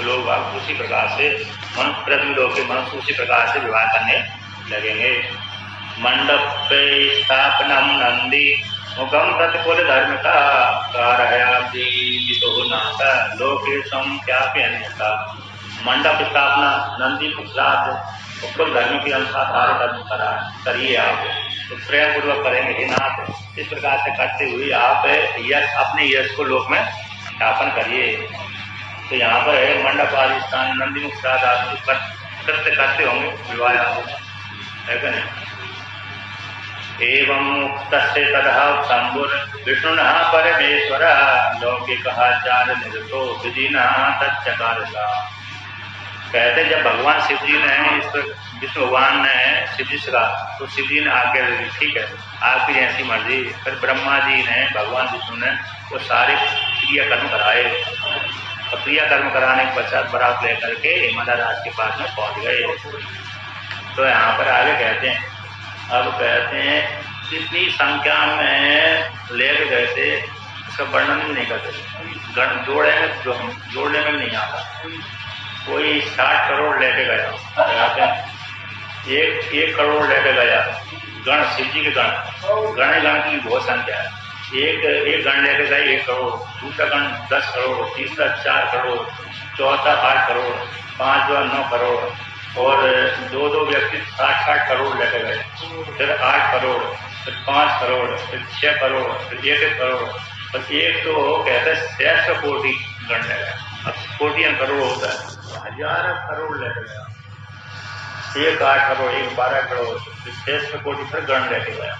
लोग अब उसी प्रकार से मनुष्य पृथ्वी लोग के मनुष्य उसी प्रकार से विवाह करने लगेंगे। मंडप स्थापनम नंदी मुखम प्रतिकूल धर्म का कारहयाब्दीनाथ लोकेशम क्या अन्यथा। मंडप स्थापना नंदी श्राद्ध कुल धर्म के अनुसार सारे कर्म करिए आप, तो प्रेम पूर्वक करेंगे हे नाथ। इस प्रकार से करते हुए आप यश अपने यश को लोक में स्थापन करिए। तो यहाँ पर है मंडप आदि स्थान नंदी मुख श्राद्ध आदि कृत्य करते होंगे विवाह है क्या नहीं। एवं मुक्तस्य ततः शंभुर विष्णुनः परमेश्वर लौकिकः चार निरतो विधिना तच्चकारसा। कहते जब भगवान शिव जी ने इस विष्णु भगवान ने शिव जी से कहा तो शिव जी ने आज्ञा दे दी, ठीक है आपकी जैसी मर्जी। फिर ब्रह्मा जी ने भगवान विष्णु ने वो सारे क्रियाकर्म कराए और क्रियाकर्म कराने के पश्चात बारात लेकर के हिमालय राज के पास में पहुंच गए। तो यहाँ पर आगे कहते हैं, अब कहते हैं इतनी संख्या में लेके गए थे इसका वर्णन भी नहीं करते, जोड़ने में नहीं आता। कोई 60 करोड़ लेके गया, एक करोड़ लेके गया गण, शिव जी के गण की बहुत संख्या है। एक गण लेके गए 1 करोड़, दूसरा गण 10 करोड़, तीसरा 4 करोड़, चौथा 8 करोड़, पांचवा 9 करोड़ और दो व्यक्ति 60 करोड़ लेके गए। फिर 8 करोड़, फिर 5 करोड़, फिर 6 करोड़, फिर 1 करोड़, बस एक तो कहते हैं 600 कोटि गण ले गए। अब कोटियां करोड़ होता है, 1000 करोड़ लेके गया। एक 8 करोड़, एक 12 करोड़, फिर 600 कोटि फिर गण लेके गया।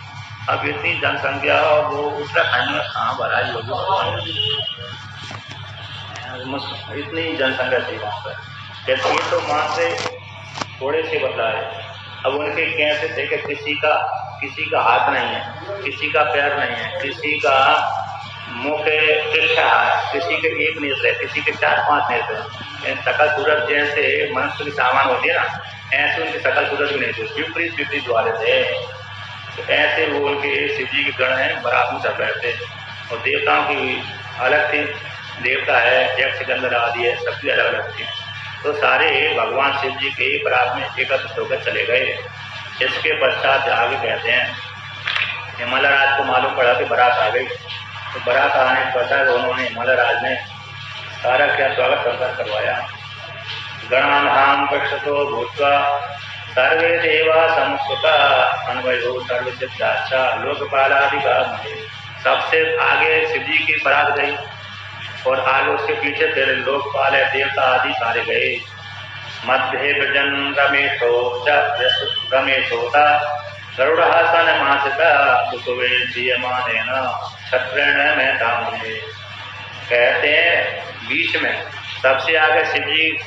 अब इतनी जनसंख्या वो उत्तराखंड में कहाँ भरा लोग, इतनी जनसंख्या थी वहाँ पर। कहते ये तो मानते थोड़े से बदला है। अब उनके कैसे थे कि किसी का हाथ नहीं है, किसी का पैर नहीं है, किसी का मुंह के तिरछा है, किसी के एक नेत्र है, किसी के 4-5 नेत्र है। सकल सूरत जैसे मनुष्य की सामान होती है ना, ऐसे उनकी सकल सूरत भी नहीं थी, विपरीत वाले थे। तो ऐसे वो उनके शिव जी के गण हैं बारात में चल रहे थे। और देवताओं की अलग थी, देवता है यक्ष गंधर्व आदि है, सबकी अलग अलग थी। तो सारे भगवान शिव जी के बारात में एकत्र होकर चले गए। इसके पश्चात आगे कहते हैं हिमालय राज को मालूम पड़ा कि बारात आ गई। तो बारात आने के पश्चात उन्होंने हिमालय राज ने सारा क्या स्वागत करवाया। गणानां पश्यतो भूत्वा सर्वे देवा संस्कृता अन्वयो सर्वसिद्धाचा लोकपालादिका। सबसे आगे शिव जी की बारात गई और आगे उसके पीछे फिर लोकपाल देवता आदि सारे गए। मध्य ब्रजन रमेशोता गरुड़ासन मासिका सुवे जीयमानेन छत्रेण में धामने। कहते हैं बीच में सबसे आगे शिव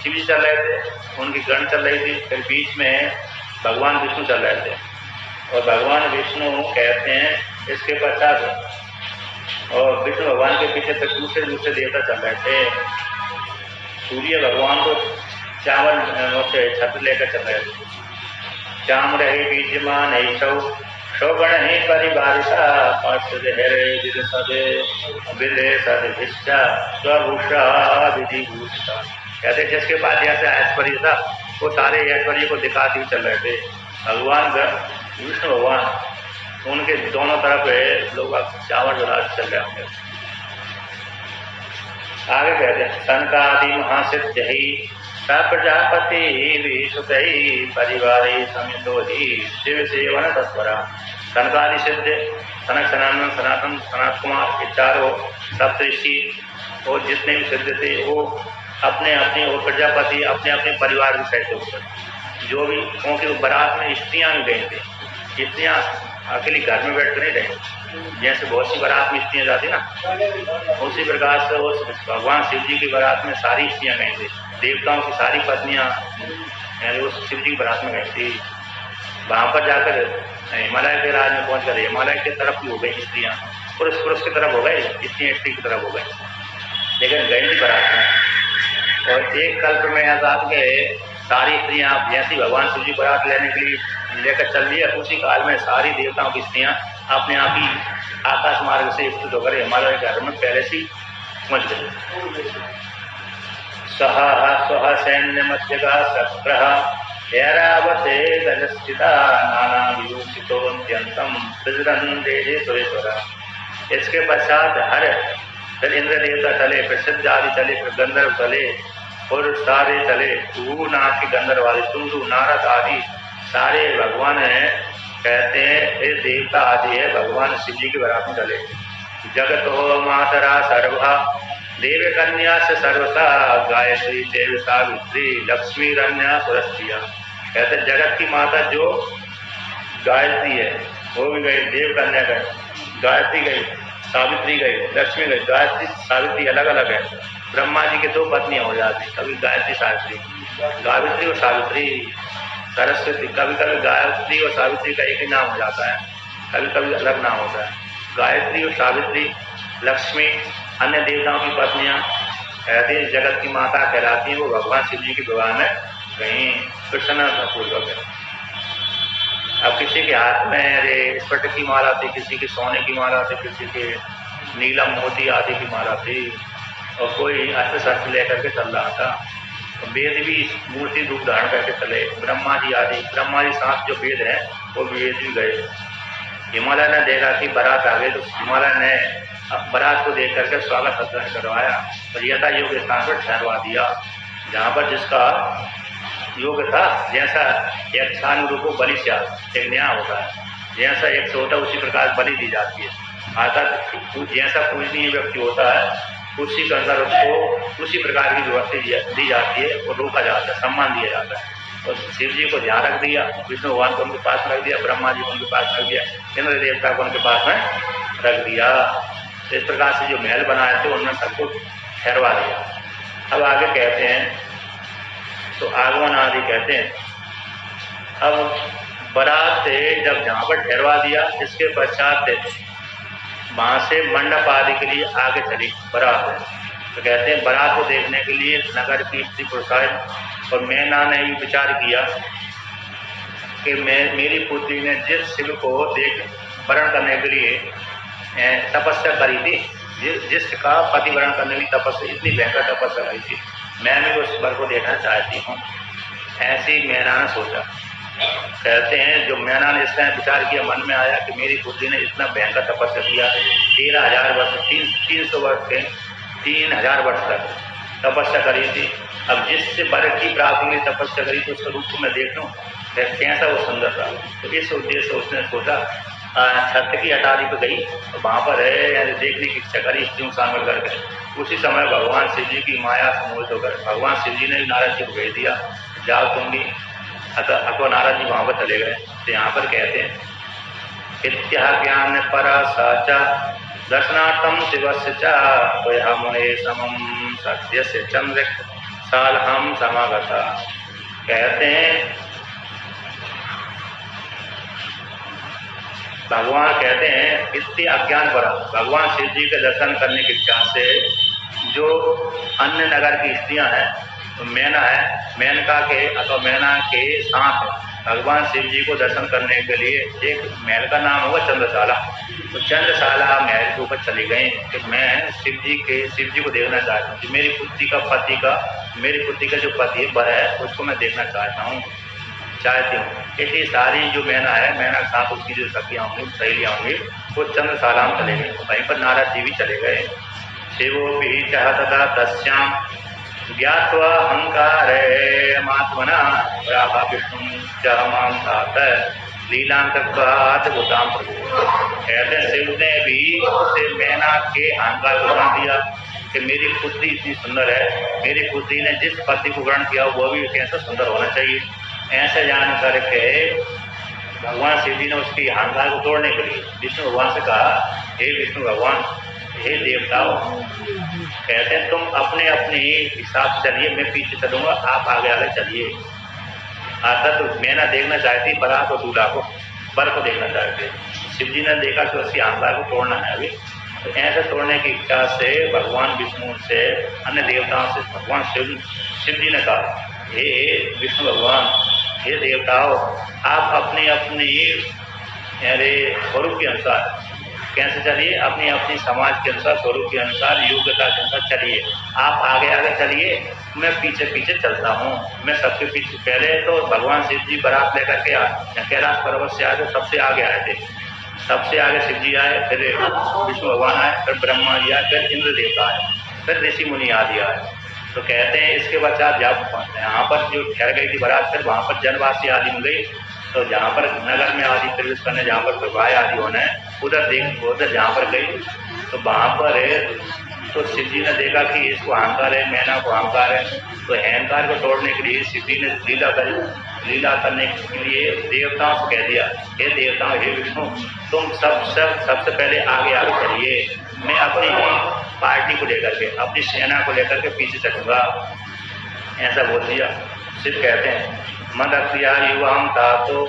जी चल रहे थे, उनकी गण चल रही थी। फिर बीच में भगवान विष्णु चल रहे थे और भगवान विष्णु कहते हैं इसके पश्चात और विष्णु भगवान के पीछे तक दूसरे देवता चल रहे थे। सूर्य भगवान को चावल से छत्र लेकर चल रहे थे। चाम रहे बीजमान शोगण ही परिवारिता पार्षद हेरे विदे सदिष्टा स्वभूषा विधि भूषिता। कहते जिसके पास जैसे ऐश्वर्य था वो सारे ऐश्वर्य को दिखाते हुए चल रहे थे। भगवान विष्णु भगवान उनके दोनों तरफ लोग चावल जुला चल रहे होंगे। आगे कहते हैं सनकादि महासिद्ध ही प्रजापति विश्वतई परिवार समितो ही शिव सेवन तत्परा। सनकादि सिद्ध सनक सनातन सनात कुमार के चारों सप्तऋषि और जितने भी सिद्ध थे वो अपने अपने और प्रजापति अपने अपने परिवार के सहित होकर जो भी, क्योंकि बारात में स्त्रियां भी गई थी। स्त्रियां अकेली घर में बैठ कर नहीं रहे, जैसे बहुत सी बारात में स्त्रियां जाती ना, उसी प्रकार से उस भगवान शिव जी की बारात में सारी स्त्रियां गई थी। देवताओं की सारी पत्नियां यानी उस शिव जी की बारात में गई थी। वहां पर जाकर हिमालय के राज में पहुंच कर हिमालय की तरफ भी हो गई स्त्रियां, पुरुष की तरफ हो गए, स्त्रियां स्त्री की तरफ हो गई, लेकिन गई थी बारात में। और एक कल्प में ऐसा के सारी स्त्रियां जैसी भगवान शिव जी बारात लेने के लिए लेकर चल दिया, उसी काल में सारी देवताओं की स्त्रियां अपने आप ही आकाश मार्ग से स्थित होकर हिमालय के घर में पहले से पहुंच गई। सह स्व सैन्यमध्यगा शस्त्रः ऐरावते गजस्थिता नाना विभूषितोऽत्यन्तं सृजन् देहे सुरेश्वर। इसके पश्चात फिर इंद्र देवता चले, फिर सिद्ध आदि चले, फिर गंधर्व चले और सारे चले। नाथ के गंधर्व आदि, तुंदु नारद आदि सारे भगवान कहते हैं हे देवता आदि है भगवान शिव जी के बारात में चले। जगत हो मातरा सर्वा देव कन्या से सर्वसा गायत्री देव सावित्री लक्ष्मी रन्या सुरस्त्रिया। कहते जगत की माता जो गायत्री है वो भी गई, देव कन्या गई, गायत्री गई, सावित्री गई, लक्ष्मी गई। गायत्री सावित्री अलग अलग है। ब्रह्मा जी के दो पत्नियां हो जाती, कभी गायत्री सावित्री, गायत्री और सावित्री। सरस्वती, कभी कभी गायत्री और सावित्री का एक ही नाम हो जाता है, कभी कभी अलग नाम होता है। गायत्री और सावित्री, लक्ष्मी, अन्य देवताओं की पत्नियां कहते जगत की माता कहलाती हैं। वो भगवान शिव जी के विवाह में कहीं प्रसन्नतापूर्वक है। अब किसी के हाथ में स्फटिक की माला थी, किसी की सोने की माला थी, किसी के नीलम मोती आदि की माला थी, और कोई अस्त्र शस्त्र लेकर के चल रहा था। वेद भी मूर्ति रूप धारण करके चले। ब्रह्मा जी आदि, ब्रह्मा जी साथ जो वेद है वो वेद भी गए। हिमालय ने देखा कि बारात आ गई तो हिमालय ने बारात को देख करके स्वागत सत्कार करवाया और यथा योग स्थान पर ठहरवा दिया जहाँ पर जिसका योग था। जैसा एक स्थान रूप बलि से एक न्याय होता है, जैसा एक होता है उसी प्रकार बलि दी जाती है। अर्थात जैसा पूजनीय व्यक्ति होता है उसी के अंदर उसको उसी प्रकार की व्यवस्था दी जाती है और रोका जाता है, सम्मान दिया जाता है। और शिव जी को ध्यान रख दिया, विष्णु भगवान को उनके पास रख दिया, ब्रह्मा जी को उनके पास रख दिया, इंद्र देवता को उनके पास में रख दिया। तो इस प्रकार से जो महल बनाए थे उन्होंने सबको ठहरवा दिया। अब आगे कहते हैं तो आगमन आदि कहते हैं। अब बारात जब जहाँ पर ठहरवा दिया इसके पश्चात वहाँ से मंडप आदि के लिए आगे चली बारात। तो कहते हैं बारात को देखने के लिए नगर कीर्ति प्रसाद और मैना ने भी विचार किया कि मेरी पुत्री ने जिस शिव को देख वरण करने के लिए तपस्या करी थी, जिसका पति वरण करने की तपस्या इतनी भयंकर तपस्या करी थी, मैं भी उस वर को देखना चाहती हूँ। ऐसी मैना ने सोचा। कहते हैं जो मैना ने इस तरह विचार किया, मन में आया कि मेरी पुत्री ने इतना भयंकर तपस्या किया 13,000 वर्ष, 300 वर्ष के 3,000 वर्ष तक तपस्या करी थी। अब जिससे वर की प्राप्ति के लिए तपस्या करी तो उसका रूप को मैं देख लूँ कैसा वो सुंदर था। तो इस उद्देश्य से उसने सोचा छत की अटारी पर गई, तो वहाँ पर देखने की इच्छा करी स्त्रियों शामिल करके। उसी समय भगवान शिव जी की माया से मोहित होकर भगवान शिव जी ने नारद जी को भेज दिया, जाओ तुम भी। अथवा नारद जी वहाँ पर चले गए। तो यहाँ पर कहते हैं इत्याज्ञान परा साचा दर्शनार्थम शिवस्य च मुने समम सत्यस्य चंद्र साल हम समागता। कहते हैं भगवान कहते हैं इतनी अज्ञान पर भगवान शिव जी के दर्शन करने की इच्छा से जो अन्य नगर की स्त्रियां हैं तो मैना है, मेनका के अथवा मैना के साथ भगवान शिव जी को दर्शन करने के लिए एक महल का नाम होगा चंद्रशाला। तो चंद्रशाला महल के ऊपर चली गई कि मैं शिव जी को देखना चाहता हूँ। मेरी पुत्री का जो पति वर है उसको मैं देखना चाहती हूँ। इसलिए सारी जो मैना है, मैना के साथ उसकी जो सखियाँ होंगी, सहेलियाँ होंगी, वो चंद्रशाला में चले गए। वहीं पर नारद जी भी चले गए। शिवो भी चाहता तस्याम ज्ञात्वा अहंकारे मात्मना विष्णु चाहमान लीलांतकात भूताम प्रभु। कहते शिव ने भी उसे मैना के अहंकार को ग्रहण दिया कि मेरी पुत्री इतनी सुंदर है, मेरी पुत्री ने जिस पति को ग्रहण किया वो भी कैसा सुंदर होना चाहिए। ऐसे जान करके भगवान शिव जी ने उसकी अहंकार को तोड़ने के लिए विष्णु भगवान से कहा, हे विष्णु भगवान, हे देवताओं, कहते हैं तुम अपने अपने हिसाब से चलिए, मैं पीछे चलूंगा, आप आगे आगे चलिए। तो मैंने देखना चाहती बारात और दूल्हा को, वर को देखना चाहते। शिव जी ने देखा कि उसकी अहंकार को तोड़ना है अभी। तो ऐसे तोड़ने की इच्छा से भगवान विष्णु से अन्य देवताओं से भगवान शिव जी ने कहा, हे विष्णु भगवान, हे देवताओं, आप अपने अपने स्वरूप के अनुसार कैसे चलिए? अपनी अपनी समाज के अनुसार, स्वरूप के अनुसार, योग्यता के अनुसार चलिए। आप आगे आगे चलिए, मैं पीछे पीछे चलता हूँ। मैं सबके पीछे, पहले तो भगवान शिव जी बारात लेकर के कैलाश पर्वत से आए थे, सबसे आगे आए थे। सबसे आगे शिव जी आए, फिर विष्णु भगवान आए, फिर ब्रह्मा जी आए, फिर इंद्र देवता आए, फिर ऋषि मुनि आदि आए। तो कहते हैं इसके पश्चात जब यहाँ पर जो ठहर गई थी बारात, फिर वहाँ पर जनवासी आदि मिल गई। तो जहाँ पर नगर में आदि प्रवेश करने, जहाँ पर विवाह आदि होना है, उधर जहाँ पर गई तो वहाँ पर तो शिव जी ने देखा कि इसको अहंकार है, मैना को अहंकार है। तो अहंकार को तोड़ने के लिए शिव जी ने लीला करने के लिए देवताओं से कह दिया, हे देवताओं, हे विष्णु, तुम सबसे पहले आगे आगे चलिए। मैं अपनी पार्टी को लेकर के, अपनी सेना को लेकर के पीछे चलूंगा। ऐसा बोल दिया। शिव कहते हैं मद क्रिया युवाम था तो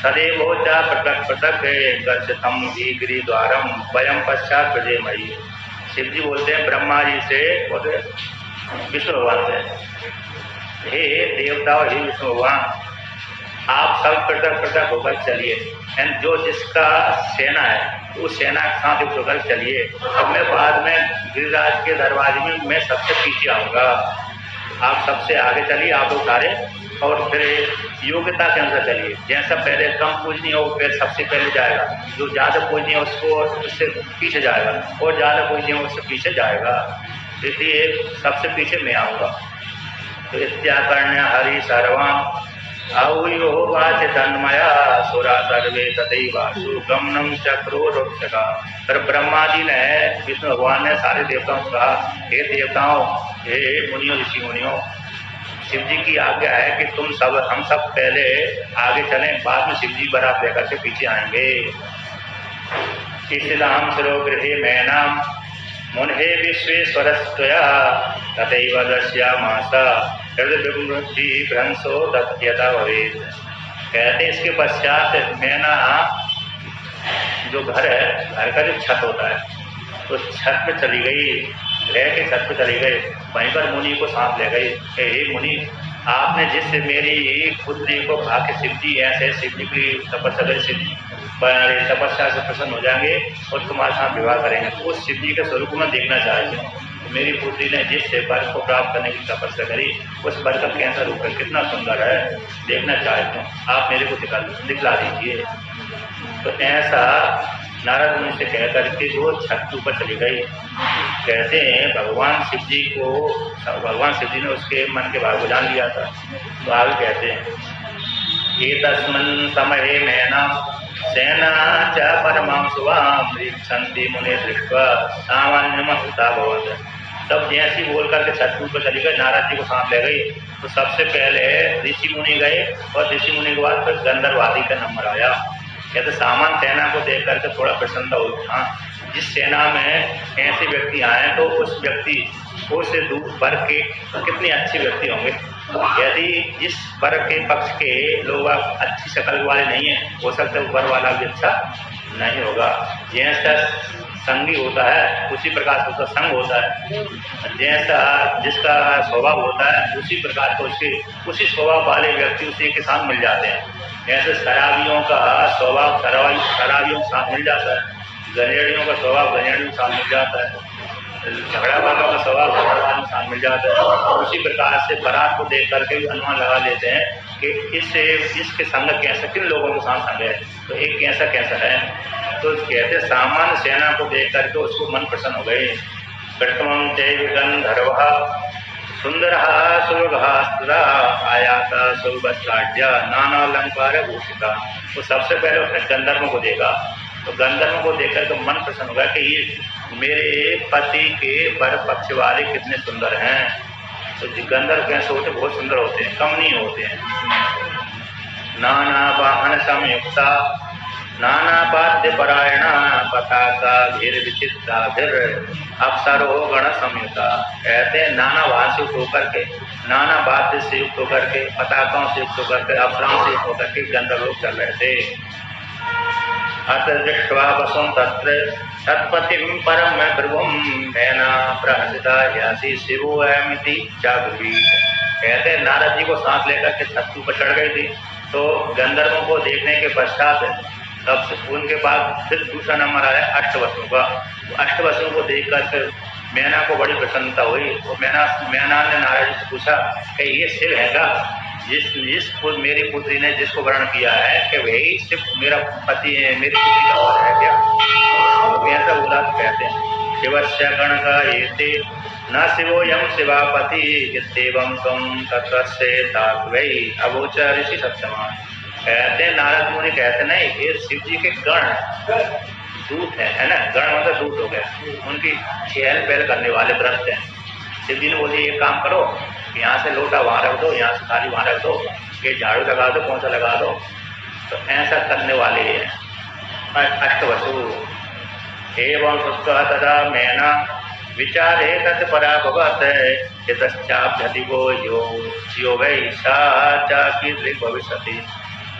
सदैव चा पृथक पृथक गच्छतम गिरि द्वारम वयम पश्चात प्रजेमयी। शिव जी बोलते हैं ब्रह्मा जी से, बोलते विष्णु भगवान से, हे देवताओं, हे विष्णु भगवान, आप सब पृथक पृथक होकर चलिए। एंड जो जिसका सेना है उस सेना के साथ युक्त होकर चलिए। अब मैं बाद में गिरिराज के दरवाजे में मैं सबसे पीछे आऊँगा, आप सबसे आगे चलिए, आप लोग सारे। और फिर योग्यता के अनुसार चलिए। जैसा पहले कम पूजनीय हो फिर सबसे पहले जाएगा, जो ज़्यादा पूजनीय हो उसको उससे पीछे जाएगा, और ज़्यादा पूजनीय हो उससे पीछे जाएगा। इसलिए सबसे पीछे मैं आऊँगा। तो इत्याकर्ण्य हरि सर्वाम आहुयो वाच तन्मया सुरा सर्वे तदैवासु गमनम चक्रो रोक्षका। फिर ब्रह्मा जी ने, विष्णु भगवान ने सारे देवताओं से कहा, हे देवताओं, हे मुनियों, ऋषि मुनियों, शिव जी की आज्ञा है कि हम सब पहले आगे चलें, बाद में शिव जी बारात लेकर के पीछे आएंगे। इस्लाम सरोगृहे मैनाम मुन्हे विश्वेश्वरस्त्वया तथैव दस्यामासा हृदय भ्रंशो दत्यता भवेत्। कहते इसके पश्चात मैना जो घर है, घर का जो छत होता है, तो छत पे चली गई, रह के छत पे चली गई। वहीं पर मुनि को साथ ले गई, हे मुनि, आपने जिससे मेरी पुत्री को कहा कि शिव जी ऐसे शिव जी की तपस्या करें, शिव जी तपस्या से प्रसन्न हो जाएंगे और तुम्हारे साथ विवाह करेंगे, तो उस शिव जी के स्वरूप में देखना चाहती हूँ। मेरी पुत्री ने जिस वर को प्राप्त करने की तपस्या करी, उस वर का कैसा रूप है, कितना सुंदर है, देखना चाहती हूँ, आप मेरे को दिखला दीजिए। तो ऐसा नारद मुनि से कह करके वो छत के ऊपर चली गई। कहते हैं भगवान शिव जी ने उसके मन के भाव को जान लिया था। तो आगे कहते हैं एतस्मिन् समये मैना सेना च परमां शुभां रीक्षन्ति मुने दृष्ट्वा सामान्यमस्ता भवत्। तब जैसी बोल करके छत के ऊपर चली गई, नारद जी को साथ ले गई। तो सबसे पहले ऋषि मुनि गए, और ऋषि मुनि के बाद फिर गंधर्व आदि का नंबर आया। कहते सामान सेना को देख करके थोड़ा प्रसन्नता हुई। हाँ, जिस सेना में ऐसे व्यक्ति आए तो उस व्यक्ति को से दूर वर्ग के कितने अच्छे व्यक्ति होंगे। यदि जिस वर्ग के पक्ष के लोग अच्छी शक्ल वाले नहीं है, हो सकता है ऊपर वाला भी अच्छा नहीं होगा। जैसा संगी होता है उसी प्रकार से उसका संग होता है, जैसा जिसका स्वभाव होता है उसी प्रकार को उसी स्वभाव वाले व्यक्ति उसी के साथ मिल जाते हैं। जैसे शराबियों का स्वभाव शराबियों के साथ मिल जाता है, गंजेड़ियों का स्वभाव गंजेड़ियों के साथ मिल जाता है, झगड़ा वालों का स्वभाव झगड़ा वालों के साथ मिल जाता है। और उसी प्रकार से बारात को देख करके भी अनुमान लगा लेते हैं कि इसके संग कैसा, किन लोगों के साथ संग है, तो एक कैसा है। तो कहते सामान्य सेना को देख करके उसको मन प्रसन्न हो गए। प्रथमं चैव गंधर्वः सुंदरः सुभगास्त्र आयाता सुवस्त्राढ्य नाना अलंकार भूषिता। तो सबसे पहले उसने गंधर्वों को देखा, तो गंधर्वों को देख करके मन प्रसन्न होगा कि ये मेरे पति के वर पक्ष वाले कितने सुंदर हैं। तो गंधर्व कैसे होते, बहुत सुंदर होते हैं, कम नहीं होते हैं। नाना वाहन संयुक्ता नाना वाद्य परायणा पताका धीर विचित्राधिर अप्सरो गण संयुक्ता। कहते हैं नाना वाहन से युक्त होकर के, नाना वाद्य से युक्त होकर के, पताकाओं से युक्त होकर के, अप्सराओं से युक्त होकर के गंधर्व लोग चल रहे थे। अत दृष्ट्वा वसुं तत्र तत्पतिं परम ध्रुवं मैना प्रहसिता यासी शिवो अयमिति जागृहीत। कहते हैं नारद जी को साथ लेकर के छत पर चढ़ गई थी। तो गंधर्वों को देखने के पश्चात सबसे उनके बाद फिर दूसरा नंबर आया अष्टवसु का। अष्टवसु को देख कर मैना को बड़ी प्रसन्नता हुई। और मैना ने नारद जी से पूछा कि ये शिव है का, जिस मेरी पुत्री ने जिसको वर्ण किया है कि वही शिव मेरा पति है, मेरी पुत्री का वर है क्या? तो ऐसा बोला तो कहते हैं शिवस्य गण का ये न शिवो यम शिवापति इत्येवं तुम तत्वस्य तात्वै अवोचा ऋषि सत्यमान। कहते नारद मुनि कहते नहीं, ये शिव जी के गण दूत है ना, गण मतलब दूत हो गया, उनकी चहल पहल करने वाले भ्रष्ट हैं। शिव जी ने बोले एक काम करो, यहाँ से लोटा वहाँ रख दो, यहाँ से थाली वहाँ रख दो, ये झाड़ू लगा दो, कौन सा लगा दो। तो ऐसा करने वाले हैं अष्टवसु। एवं सुत्वा तदा मैना विचारे तत्परा भवत यतश्चाभ्यधिको यो वै सा चाकी भविष्यति।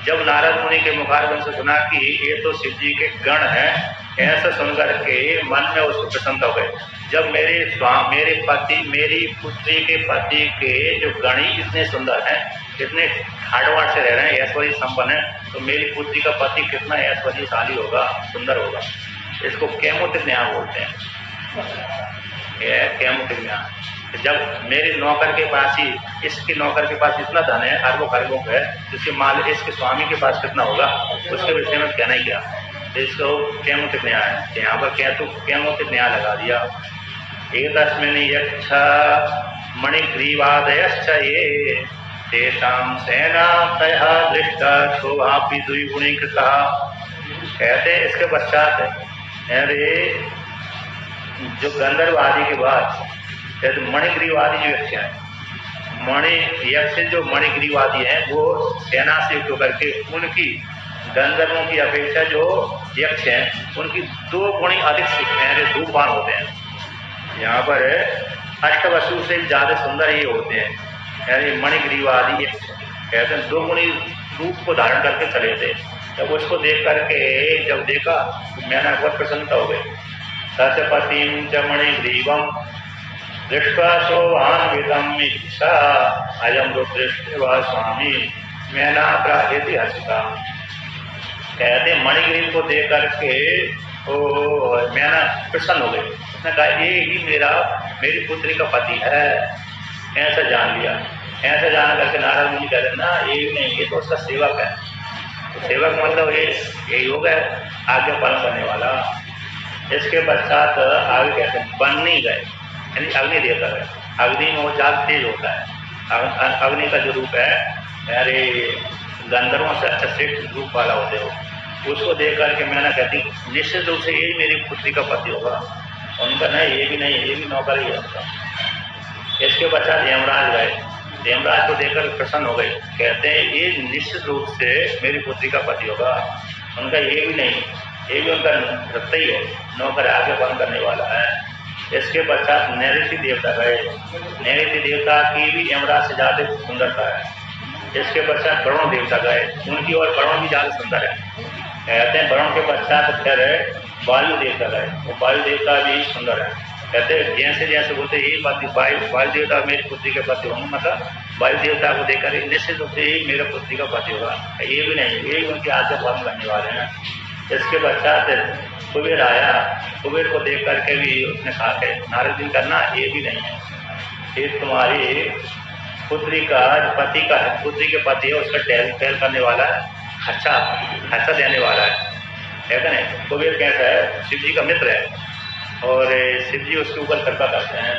जब नारद मुनि के मुखारविंद से सुना कि ये तो शिव जी के गण हैं, ऐसा सुनकर के मन में उसको प्रसन्न हो गए। जब मेरे पति मेरी पुत्री के पति के जो गणी इतने सुंदर हैं, इतने ठाडवाड़ से रह रहे हैं, ऐश्वर्य संपन्न है, तो मेरी पुत्री का पति कितना ऐश्वर्यशाली होगा, सुंदर होगा। इसको कैमुतिक न्याय बोलते हैं, यह कैमुतिक न्याय। जब मेरे नौकर के पास ही, इसके नौकर के पास इतना धन है, अरबों खरबों का है, जिसके माल इसके स्वामी के पास कितना होगा, उसके विषय में कहना ही क्या। इसको कैमुतिक न्याय है, यहाँ पर कैमुतिक न्याय लगा दिया। एतस्मिन् यक्षा मणिग्रीवादयश्च ये तेषां सेनापयः दृष्टा शोभापि द्विगुणीकृतः। कहते हैं इसके पश्चात अरे जो गंधर्वादी के बाद मणिग्रीवादी जो यक्ष है, यक्ष जो मणिग्रीवादी है वो सेना से युक्त होकर के उनकी गंधर्वों की अपेक्षा जो यक्ष हैं उनकी 2 गुणी अधिक रूपवान होते हैं। यहाँ पर अष्टवसु से ज़्यादा सुंदर ये होते हैं, यानी मणिग्रीवादी यक्ष कहते हैं 2 गुणी रूप को धारण करके चले थे। जब उसको देख करके जब देखा तो मैंने बहुत प्रसन्नता हो गई। सत्यपतिम च मणिग्रीवम दृष्ट्वा शोभान्वितम् इच्छा अयं रुद्रश्च स्वामी मैना प्राहेति हसिता। कहते मणिग्रीव को देख करके मैना प्रसन्न हो गई। उसने कहा ये ही मेरी पुत्री का पति है, ऐसा जान लिया। ऐसा जान करके नारद मुनि कहते ना ये नहीं, ये तो उसका सेवक है। तो सेवक मतलब यही हो गया आज्ञा पालन करने वाला। इसके पश्चात आगे कहते हैं बन्नी गए, यानी अग्नि देवता है। अग्नि में वो ज्यादा तेज होता है। अग्नि का जो रूप है अरे गंधर्वों से अच्छा श्रेष्ठ रूप वाला होते हो। उसको देख करके मैंने कहती निश्चित रूप से यही मेरी पुत्री का पति होगा। उनका नहीं, ये भी नहीं, ये भी नौकर ही है उनका। इसके पश्चात यमराज गए। यमराज को देखकर प्रसन्न हो गए, कहते हैं ये निश्चित रूप से मेरी पुत्री का पति होगा। उनका ये भी नहीं, ये भी उनका रत्ता ही है, नौकर आगे बंद करने वाला है। इसके पश्चात नैऋत्य देवता गए। नैऋत्य देवता की भी यमराज से ज़्यादा सुंदरता है। इसके पश्चात वरुण देवता गए, उनकी और वरुण भी ज़्यादा सुंदर है। कहते हैं वरुण के पश्चात फिर वायु देवता गए, वो वायु देवता भी सुंदर है। कहते हैं जैसे जैसे बोलते ये पति वायु देवता मेरी पुत्री के पति होंगे, मतलब वायु देवता को देखकर निश्चित रूप से यही मेरे पुत्री का पति होगा। ये भी नहीं, ये उनकी आज्ञा पालन करने वाले हैं। इसके पश्चात कुबेर आया। कुबेर को देख करके भी उसने कहा कि नारद जी करना ये भी नहीं है, ये तुम्हारी पुत्री का पति का है, पुत्री के पति है, उसका टहल करने वाला है, खर्चा देने वाला है क्या नहीं। कुबेर कैसा है, शिव जी का मित्र है और शिव जी उसके ऊपर कृपा करते हैं,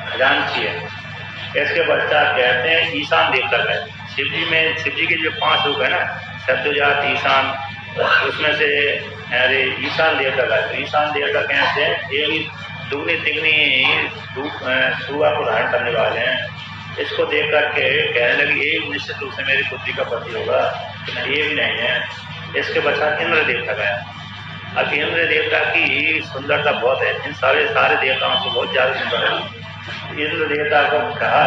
खजांची है। इसके पश्चात कहते हैं ईशान देवता है। शिव जी के जो 5 रूप है ना, सत्यजात, ईशान, उसमें से अरे ईशान देवता का। तो ईशान देवता कैसे हैं, ये भी दुगनी तिगनी सुबह को धारण करने वाले हैं। इसको देख करके कहने लगी ये निश्चित रूप से मेरी पुत्री का पति होगा। ये भी नहीं है। इसके पश्चात इंद्र देवता गया। अब इंद्र देवता की सुंदरता बहुत है, इन सारे देवताओं से बहुत ज़्यादा सुंदर है। इंद्र देवता को कहा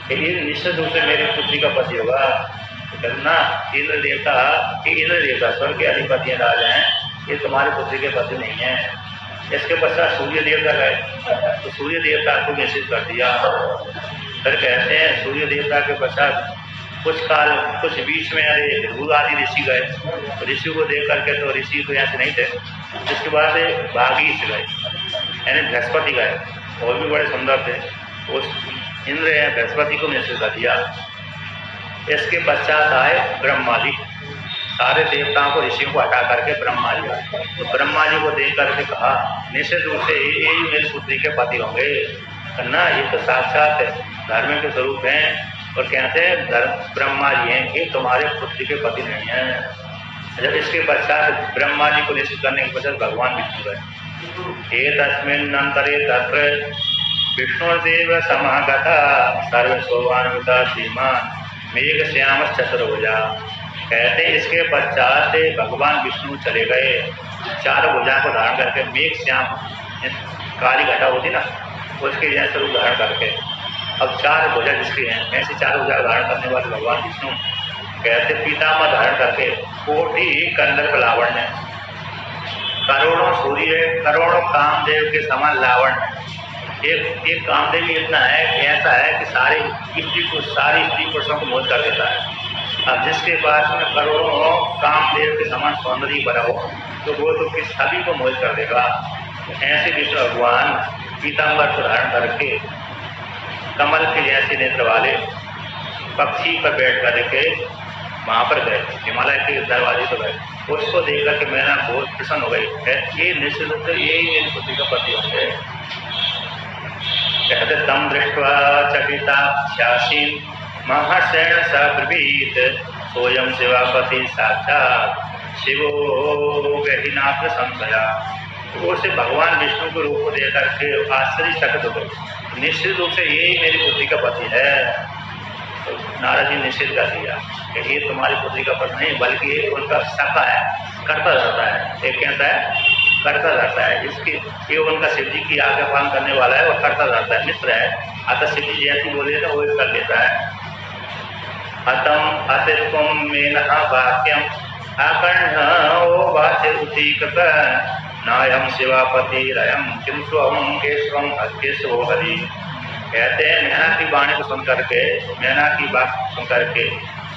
कि ये निश्चित रूप से मेरी पुत्री का पति होगा। ना इंद्र देवता स्वर्ग के अधिपति राजा हैं, ये तुम्हारे पुत्री के पति नहीं है। इसके पश्चात सूर्य देवता गए, तो सूर्य देवता को निश्चित कर दिया। फिर कहते हैं सूर्य देवता के पश्चात कुछ बीच में अरे भृगु आदि ऋषि गए, तो ऋषि को देख करके तो ऋषि तो ऐसे नहीं थे। जिसके बाद भागीश गए यानी बृहस्पति गए, और भी बड़े सुंदर थे। उस इंद्र बृहस्पति को निश्चित कर दिया। इसके पश्चात आए ब्रह्मा जी, सारे देवताओं को ऋषियों को हटा करके ब्रह्मा जी आए। तो ब्रह्मा जी को देख करके कहा निश्चित रूप से यही मेरी पुत्री के पति होंगे। ना ये तो साक्षात धर्म के स्वरूप हैं, और कहते हैं ब्रह्मा जी हैं, ये तुम्हारे पुत्री के पति नहीं है। जब इसके पश्चात ब्रह्मा जी को निश्चित करने के पश्चात भगवान विष्णु गए। ये तस्मिन् अंतरे तत्र विष्णुदेव समागता सर्वशोभान्विता श्रीमान मेघ श्याम चतुर्भुजा। कहते इसके पश्चात भगवान विष्णु चले गए, चार भुजा को धारण करके, मेघ श्याम काली घटा होती ना, उसके जैसे रूप धारण करके। अब चार भुजा जिसकी हैं, ऐसी चार भुजा धारण करने वाले भगवान विष्णु कहते पीताम्बर धारण करके, कोटि कंदर्प लावण्य, करोड़ों सूर्य, करोड़ों कामदेव के समान लावण्य। एक कामदेव इतना है कि ऐसा है कि सारी स्त्री पुरुषों को मोहित कर देता है। अब जिसके पास में करोड़ों कामदेव के समान सौंदर्य बना हो, तो वो तो किस सभी को मोहित कर देगा। ऐसे विष्णु भगवान पीताम्बर को धारण करके कमल के जैसे नेत्र वाले पक्षी पर बैठ करके वहाँ पर गए, हिमालय के दरवाजे पर गए। उसको देख करके मैंने बहुत प्रसन्न हो गई। ये निश्चित रूप से यही मेरी पुत्री का पति होंगे। कहते तम दृष्ट्वा चकिताक्षासीन महाशयन सब्रवीत सोयम शिवापति साक्षात शिवो गहिनाथ संशया। उसे भगवान विष्णु के रूप को देख करके आश्चर्यचकित हो गए। निश्चित रूप से यही मेरी पुत्री का पति है। तो नारद जी निश्चित कर दिया कि ये तुम्हारी पुत्री का पति नहीं, बल्कि ये उनका सखा है, करता रहता है। एक कहता है करता रहता है, इसकी ये उनका शिव जी की आज्ञा पालन करने वाला है, और करता रहता है, मित्र है। अतः शिव जी जैसी बोले तो वो कर लेता है। अतम अतित्वम मेनहा वाक्यम आकर्ण्यो वाचे उतीकत नायम शिवापति रयम किम स्वम केशवम केशवो हरि। कहते हैं मैना की वाणी को सुन करके, मैना की बात सुन करके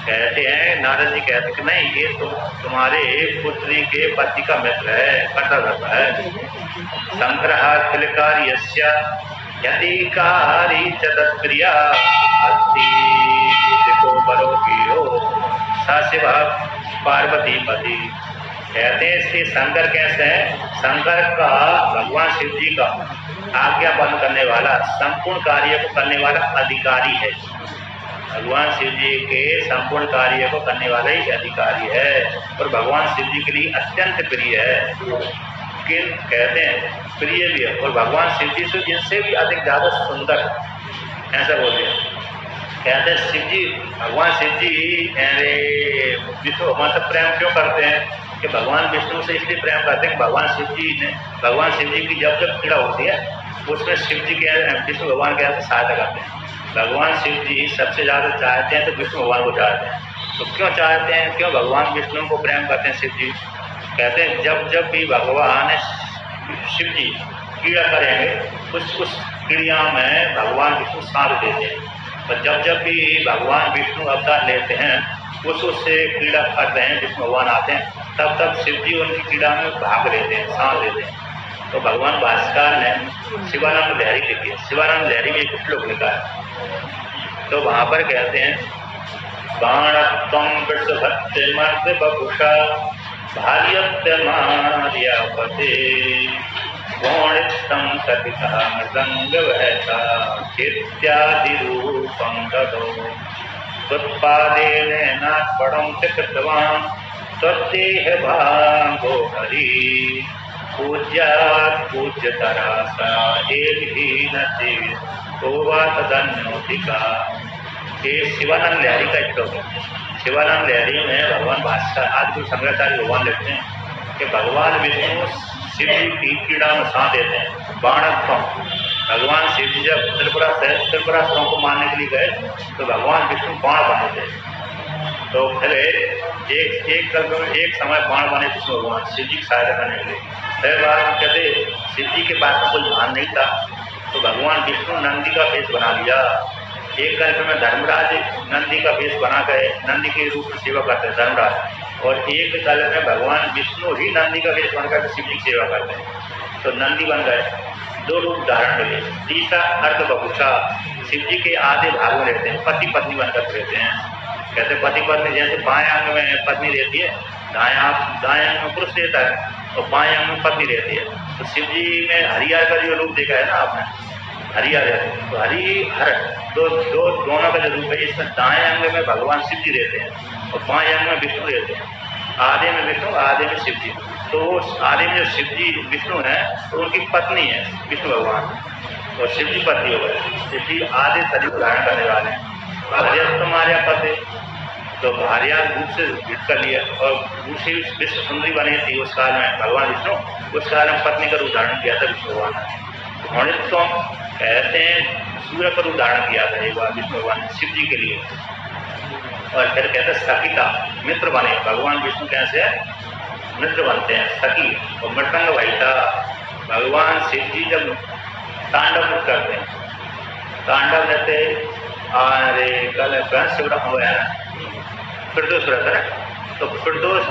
कहते हैं, नारद जी कहते कि नहीं, ये तो तुम्हारे पुत्री के पति का मित्र है, करता रहता है। संग्रह खिलकार यस्य यतिकारी च तत्क्रिया अस्ति देखो बरो की हो शिव पार्वती पति। कहते हैं इसके शंकर कैसे है, शंकर का भगवान शिव जी का आज्ञा पालन करने वाला, संपूर्ण कार्य को करने वाला अधिकारी है। भगवान शिव जी के संपूर्ण कार्य को करने वाला ही अधिकारी है, और भगवान शिव जी के लिए अत्यंत प्रिय है। किन कहते हैं प्रिय भी है, और भगवान शिव जी से जिनसे भी अधिक ज्यादा सुंदर, ऐसा बोलते हैं। कहते हैं शिव जी, भगवान शिव जी विष्णु भगवान से प्रेम क्यों करते हैं, कि भगवान विष्णु से इसलिए प्रेम करते हैं कि भगवान शिव जी की जब जब पीड़ा होती है उसमें शिव जी के विष्णु भगवान के यहाँ सहायता करते हैं। भगवान शिव जी सबसे ज़्यादा चाहते हैं तो विष्णु भगवान को चाहते हैं। तो क्यों चाहते हैं, क्यों भगवान विष्णु को प्रेम करते हैं शिव जी। कहते हैं जब जब भी भगवान शिव जी कीड़ा करेंगे, उस क्रिया में भगवान विष्णु साथ देते हैं। और जब जब भी भगवान विष्णु अवतार लेते हैं, उससे क्रीड़ा करते हैं, विष्णु भगवान आते हैं, तब तब शिव जी उनकी क्रीड़ा में भाग लेते हैं, साथ लेते हैं। तो भगवान भास्कर ने शिवानंद लहरी लिखी है, शिवानंद लहरी में एक श्लोक लिखा है। तो वहाँ पर कहते हैं बाणत्वं विषभक्तिमर्द बपुषा भार्यत्यमार्यापते गौणितं सतितः मृदङ्गवहसा इत्यादिरूपं ददौ त्वत्पादेन नात्परं च कृतवान् त्वद्देहभागो हरि पूज्यात् पूज्यतरा सा एकहीनते को वा तदन्योधिका। ये शिवानंद लहरी का श्लोक है। शिवानंद लहरी में भगवान भास्कर आदि शंकराचार्य भगवान लिखते हैं कि भगवान विष्णु शिव जी की क्रीड़ा में साथ देते हैं। बाणत्वम, भगवान शिव जी जब त्रिपुरासुरों को मारने के लिए गए तो भगवान विष्णु बाण बने थे। तो फिर एक समय बाण बने विष्णु भगवान शिव जी की सहायता करने के लिए। फिर बार कहते शिव जी के पास में कोई ध्यान नहीं था, तो भगवान विष्णु नंदी का भेष बना लिया। एक कल्प में धर्मराज नंदी का वेश बना कर नंदी के रूप में सेवा करते हैं धर्मराज, और एक कल्प में भगवान विष्णु ही नंदी का वेश बनकर शिव जी की सेवा करते हैं। तो नंदी बन गए, दो रूप धारण हुए। तीसरा अर्ध बभूषा, शिव जी के आधे भाग में रहते हैं, पति पत्नी बनकर रहते हैं। कहते पति पत्नी जैसे बाएं अंग में पत्नी रहती है, दाएं अंग में पुरुष रहता है और बाएं अंग में पत्नी रहती है। तो शिव जी में हरिहर का जो रूप देखा है ना आपने, हरिहर है, तो हरिहर दोनों का जो रूप है, इसमें दाएं अंग में भगवान शिव जी रहते हैं और बाएं अंग में विष्णु रहते हैं। आधे में विष्णु, आधे में शिव जी। तो आधे में जो शिव जी विष्णु है तो उनकी पत्नी है विष्णु भगवान, और शिव जी पति हो गए, इसलिए आधे शरीर धारण करने वाले हैं। भार्या तुम्हारे पति, तो भार्या रूप से भेंट कर लिया और दूसरी विश्व सुंदरी बनी थी उस काल में भगवान विष्णु, उस काल में पत्नी का रूप धारण किया था विष्णु भगवान ने। घृणित तो कहते हैं सूर्य का रूप धारण किया था एक बार विष्णु भगवान ने शिव जी के लिए। और फिर कहते हैं सखिता, मित्र बने भगवान विष्णु, कैसे मित्र बनते हैं सखी। और मृतंग वहिता, भगवान शिव जी जब तांडव करते हैं, तांडव रहते अरे कल कंस व्रत हो गया ना, प्रदोष व्रत है, तो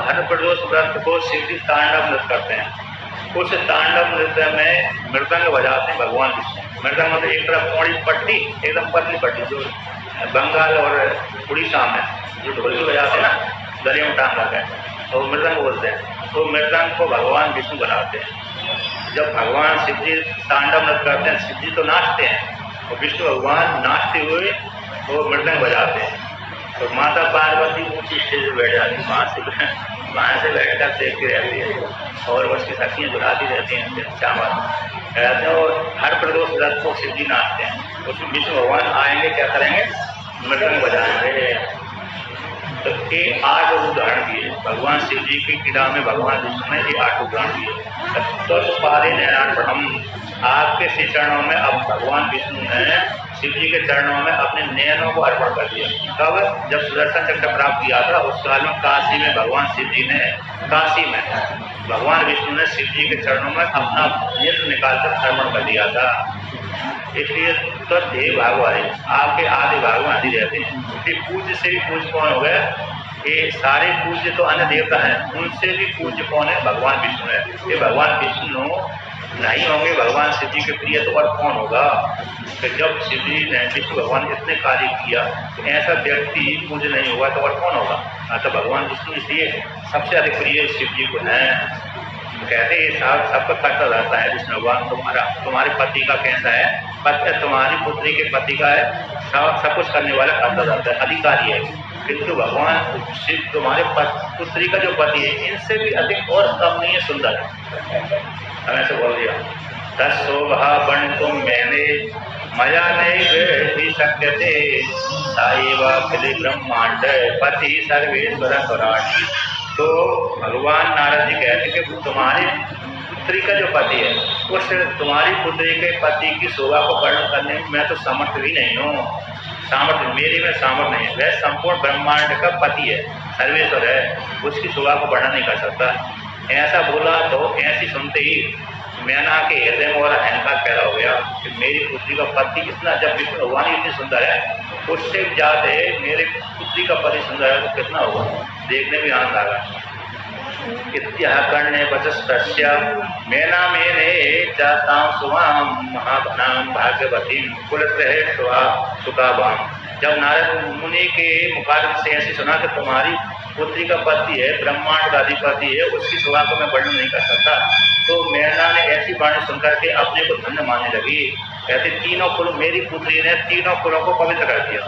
हर प्रदोष व्रत को शिव जी तांडव नृत्य करते हैं। उस तांडव नृत्य में मृदंग बजाते हैं भगवान विष्णु। मृदंग मतलब एक तरफ चौड़ी पट्टी, एकदम पतली पट्टी, जो बंगाल और उड़ीसा में जो ढोलकी बजाते हैं ना, गले में टांग रखा है, तो मृदंग बोलते हैं। तो मृदंग को भगवान विष्णु बनाते हैं। जब भगवान शिव जी तांडव नृत्य करते हैं, शिव जी तो नाचते हैं और विष्णु भगवान नाचते हुए वो मृदंग बजाते हैं। तो माता पार्वती ऊंची स्टेज पर बैठ जाती, वहाँ से बैठकर देखती रहती है और उसकी सखियाँ बुलाती रहती हैं चावल कहते हैं। और हर प्रदोष व्रत को शिव जी नाचते हैं, उसमें विष्णु भगवान आएंगे, क्या करेंगे, मृदंग बजाएंगे। तो ये 8 रूप धारण किए भगवान शिव जी की क्रीड़ा में, भगवान विष्णु ने ये 8 रूप धारण किए। तो पारे नैनान प्रथम, आपके श्री चरणों में अब भगवान विष्णु ने शिव जी के चरणों में अपने नयनों को अर्पण कर दिया। कब, जब सुदर्शन चक्र प्राप्त किया था उस काल में काशी में भगवान शिव जी ने, काशी में भगवान विष्णु ने शिव जी के चरणों में अपना नेत्र निकालकर अर्पण कर दिया था। इसलिए तो देह भाग वाले आपके आधे भाग में आदि रहते हैं। फिर पूज्य से भी पूज्य कौन हो गया, ये सारे पूज्य तो अन्य देवता हैं, उनसे भी पूज्य कौन है, भगवान विष्णु है। ये भगवान विष्णु नहीं होंगे भगवान शिव जी के प्रिय तो और कौन होगा। तो जब शिव जी ने, विष्णु भगवान इतने कार्य किया तो ऐसा व्यक्ति पूज्य नहीं होगा तो और कौन होगा। तो भगवान विष्णु इसलिए सबसे अधिक प्रिय शिव जी को है। कहते हैं सबका करता रहता है विष्णु भगवान, तुम्हारे पति का कैसा है, पति तुम्हारी पुत्री के पति का है, सब कुछ करने वाला करता रहता है, अधिकारी है। किंतु भगवान शिव तुम्हारे पुत्री का जो पति है इनसे भी अधिक और कम नहीं है, सुंदर है। हमें से बोल दिया तत्शोभा बन तुम मैंने मजा नहीं भी सकते थे, साईवा खिले ब्रह्मांड पति सर्वेश्वर स्वराट। तो भगवान नारद जी कहते कि तुम्हारी पुत्री का जो पति है, उस तुम्हारी पुत्री के पति की शोभा को वर्णन करने में मैं तो समर्थ भी नहीं हूँ। सामर्थ्य मेरे में सामर्थ्य नहीं है। वह संपूर्ण ब्रह्मांड का पति है, सर्वेश्वर है, उसकी शोभा को वर्णन नहीं कर सकता। ऐसा बोला तो ऐसी सुनते ही मैना के हृदय में और अहंकार पैदा हो गया कि मेरी पुत्री का पति इतना, जब विष्णु भगवान इतनी सुंदर है उससे ज्यादा मेरे पुत्री का पति सुंदर है तो कितना होगा, देखने में आनंद आगा। इत्याह करने वचस्तस्य मैना मेने जातां सुवाम महाभनाम भाग्यवती कुलत्रहे सुखाभाम। जब नारद मुनि के मुखारबिंद से ऐसी सुना कि तुम्हारी पुत्री का पति है, ब्रह्मांड का अधिपति है, उसकी शोभा को मैं वर्णन नहीं कर सकता, तो मैना ने ऐसी वाणी सुनकर के अपने को धन्य मानने लगी। कहते तीनों कुल, मेरी पुत्री ने तीनों कुलों को पवित्र कर दिया।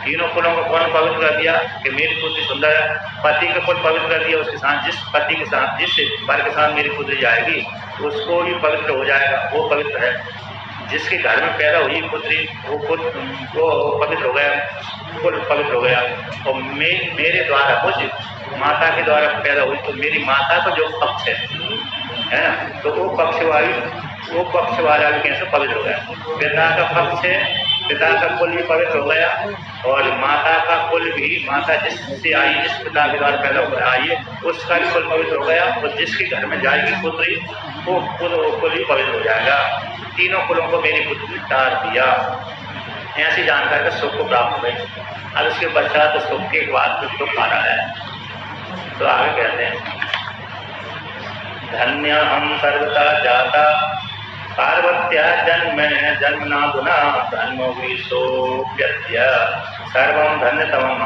तीनों कुलों को कौन पवित्र कर दिया कि मेरी पुत्री सुंदर है, पति का कुल पवित्र कर दिया। उसके साथ जिस पति के साथ, जिस वर के साथ मेरी पुत्री जाएगी उसको भी पवित्र हो जाएगा, वो पवित्र है। जिसके घर में पैदा हुई पुत्री वो पवित्र हो गया, कुल पवित्र हो गया। और मेरे द्वारा, मुझ माता के द्वारा पैदा हुई तो मेरी माता का जो पक्ष है ना, तो वो पक्ष वाला भी कैसे पवित्र हो गया। पिता का पक्ष है, पिता का कुल भी पवित्र हो गया, और माता का कुल भी, माता जिससे आई, जिस पिता के द्वारा पैदा होकर आई है उसका भी कुल पवित्र हो गया। और जिसके घर में जाएगी पुत्री वो कुल भी पवित्र हो जाएगा। तीनों कुलों को मेरी पुत्री ने तार दिया। ऐसी जानकर के सुख को प्राप्त हो गई। अब इसके पश्चात सुख के बाद कुछ दुख आ रहा है। तो आगे कहते हैं, धन्य हम सर्वता जाता पार्वत्या जन्मनादुना धन्यो विशोप्यत्य सर्वम धन्य तमम।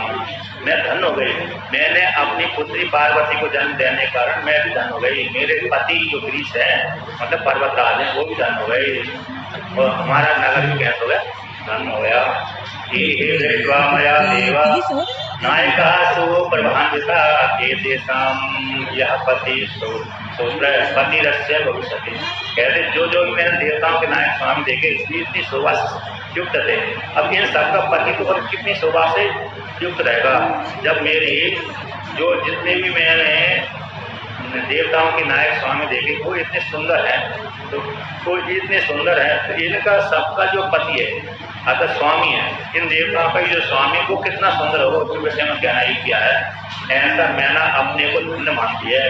मैं धन हो गई, मैंने अपनी पुत्री पार्वती को जन्म देने के कारण मैं भी धन हो गई। मेरे पति जो ग्रीस है मतलब पर्वतराज है वो भी धन हो गई, और हमारा नगर भी कैसे हो गया, धन हो गया। मया देवा नायका सो प्रभान्विता यह पति पति रस्य भविष्यति। कहते जो मैंने देवताओं के नायक स्वामी देखे इतनी शोभा युक्त थे, अब इन सबका पति तो और कितनी शोभा से युक्त रहेगा। जब मेरी जो जितने भी मैंने देवताओं के नायक स्वामी देखे वो इतने सुंदर हैं, तो कोई इतने सुंदर है तो इनका सबका जो पति है अगर स्वामी है, इन देवताओं का जो स्वामी वो कितना सुंदर होगा उसके विषय में कहना ही किया है। ऐसा मैंने अपने को धन्य मानती है।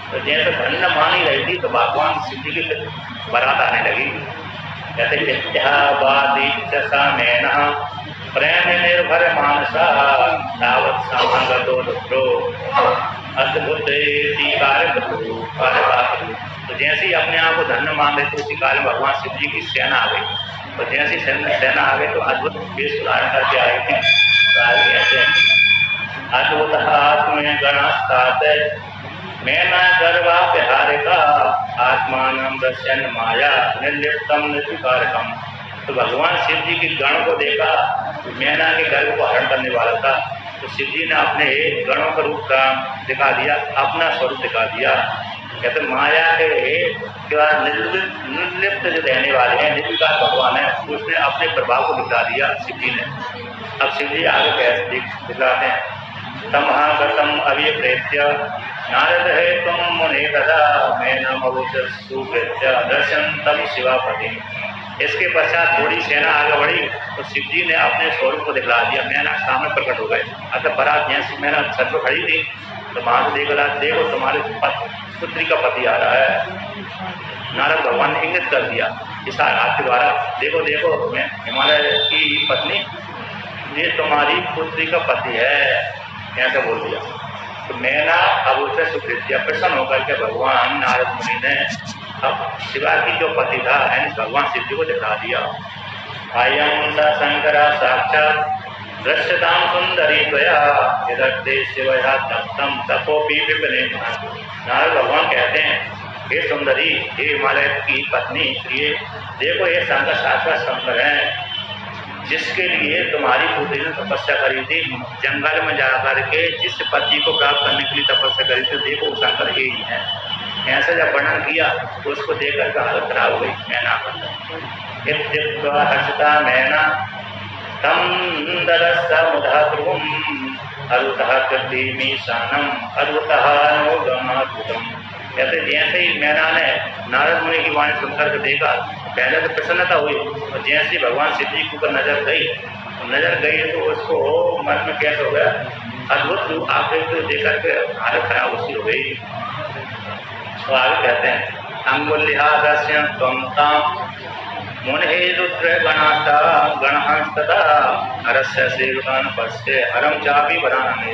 तो जैसे धन्य मानी रही थी तो भगवान शिव जी की बारात आने लगी। कहते मैना प्रेम निर्भर मानसा दावत समागतो रुद्रो अद्भुत तो जैसे ही अपने आप को धन्य मान रहे थे उसी काल में भगवान शिव जी की सेना आ गई। तो जैसी सेना आ गई तो अद्भुत वेश धारण करके आए थे। तो आगे कहते हैं, अद्भुत हाथ में गणस्तात मैं न गर्वा विहारिका आत्मान दर्शन माया निर्लिप्तम निर्विकारकम। तो भगवान शिव जी के गण को देखा, मैना के गर्भ को हरण करने वाला था, तो शिव जी ने अपने गणों का रूप का दिखा दिया, अपना स्वरूप दिखा दिया। कहते माया के निर्लिप्त जो रहने वाले हैं निर्विकार भगवान है, उसने अपने प्रभाव को दिखा दिया शिव जी ने। अब शिव जी आगे कैसे दिखलाते हैं, तमहागतम अभिप्रेत्य नारद है तुम मुने कदा मैं नमोचुभ्य दर्शन तम शिवापति। इसके पश्चात थोड़ी सेना आगे बढ़ी तो शिव जी ने अपने स्वरूप को दिखला दिया, मैना सामने प्रकट हो गए। अतः बारात जैसी मैना छत पर खड़ी थी तो वहां से देखो तुम्हारे पुत्री का पति आ रहा है। नारद भगवान ने इंगित कर दिया इस हाथ के द्वारा, देखो देखो मैं हिमालय की पत्नी ये तुम्हारी पुत्री का पति है, ऐसा बोल दिया। तो मैना अब उसे सुकृत्या प्रसन्न होकर के भगवान नारद मुनि ने अब शिवा की जो पति था यानी भगवान शिव जी को दिखा दिया। अयम स शंकरा साक्षात दृश्यताम सुंदरी त्वया यदर्थे शिवया दत्तम तपोपि विपिने। नारद भगवान कहते हैं, हे सुंदरी, हे हिमालय की पत्नी, ये देखो ये शंकर साक्षात शंकर है जिसके लिए तुम्हारी पुत्री ने तपस्या करी थी, जंगल में जाकर के जिस पति को प्राप्त करने के लिए तपस्या करी थी, देखो शंकर ही है। ऐसा जब वर्णन किया तो उसको देखकर के हालत खराब हो गई मैना। हर्षता मैना तम दरसमुधा ध्रुवम अरुतः कृतिमीशानम अरुतः नोगमाद्भुतम। कहते जैसे ही मैना ने नारद मुनि की वाणी सुनकर के देखा, पहले तो प्रसन्नता हुई और जैसे ही भगवान शिव जी के ऊपर नजर गई तो उसको मन में कैसे हो गया, अद्भुत रूप आकृति देखकर के हालत खराब उसकी हो गई। तो आगे कहते हैं, अंगुल्यादस्य त्वं मुने रुद्र गणाता गणहंस्तदा हरस्य सेवकान पश्य हरम चापी बनाने।